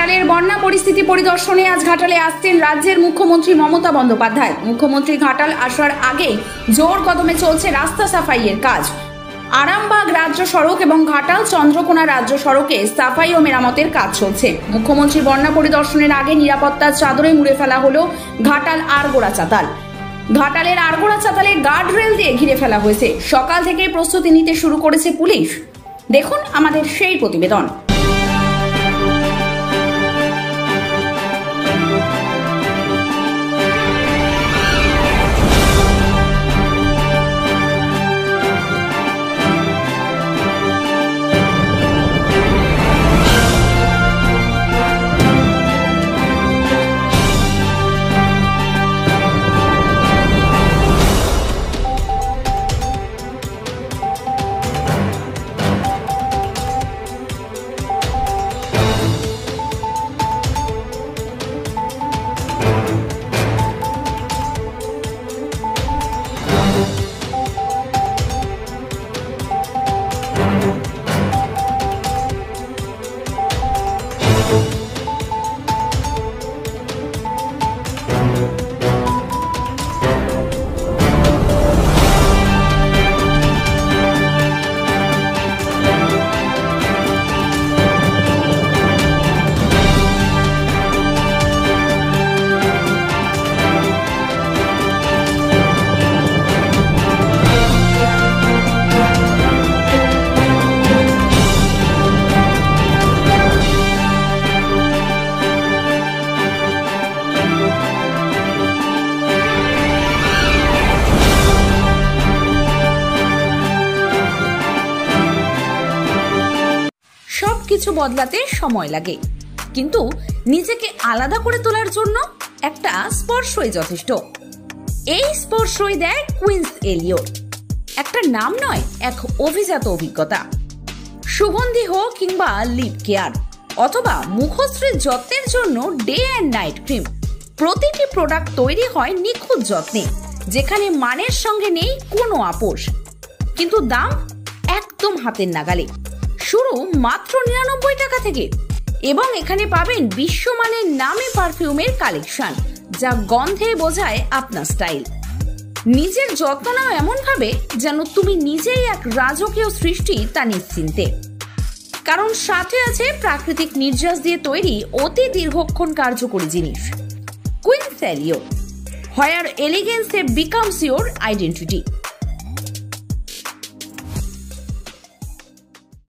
ঘাটালের বন্যা পরিস্থিতি পরিদর্শনে আজ ঘাটালে আসছেন রাজ্যের মুখ্যমন্ত্রী মমতা বন্দ্যোপাধ্যায়। মুখ্যমন্ত্রী ঘাটাল আসার আগে জোর কদমে চলছে রাস্তা সাফাইয়ের কাজ। আরামবাগ রাজ্য সড়ক এবং ঘাটাল চন্দ্রকোনা রাজ্য সড়কে সাফাই ও মেরামতের কাজ চলছে। মুখ্যমন্ত্রী বন্যা পরিদর্শনের আগে নিরাপত্তার চাদরে মুড়ে ফেলা হলো ঘাটাল আরগোড়া চাতাল। ঘাটালের আরগোড়া চাতালে গার্ডরেল দিয়ে ঘিরে ফেলা হয়েছে। সকাল থেকেই প্রস্তুতি নিতে শুরু করেছে পুলিশ। দেখুন আমাদের সেই প্রতিবেদন। সবকিছু বদলাতে সময় লাগে, কিন্তু নিজেকে আলাদা করে তোলার জন্য একটা স্পর্শই যথেষ্ট। এই স্পর্শই দেয় কুইন্স এলিয়ট। একটা নাম নয়, এক অভিজাত অভিজ্ঞতা। সুগন্ধি হোক কিংবা লিপ কেয়ার অথবা মুখশ্রীর যত্নের জন্য ডে অ্যান্ড নাইট ক্রিম, প্রতিটি প্রোডাক্ট তৈরি হয় নিখুঁত যত্নে, যেখানে মানের সঙ্গে নেই কোনো আপোষ, কিন্তু দাম একদম হাতের নাগালে। শুরু মাত্র 99 টাকা থেকে, এবং এখানে পাবেন বিশ্বমানের নামী পারফিউমের কালেকশন, যা গন্ধে বোঝায় আপনার স্টাইল। নিজের যত্ন নাও এমন ভাবে যেন তুমি নিজেই এক রাজকীয় সৃষ্টি, তা নিশ্চিন্তে। কারণ সাথে আছে প্রাকৃতিক নির্যাস দিয়ে তৈরি অতি দীর্ঘক্ষণ কার্যকরী জিনিস। Queens Elliott, where elegance becomes your identity.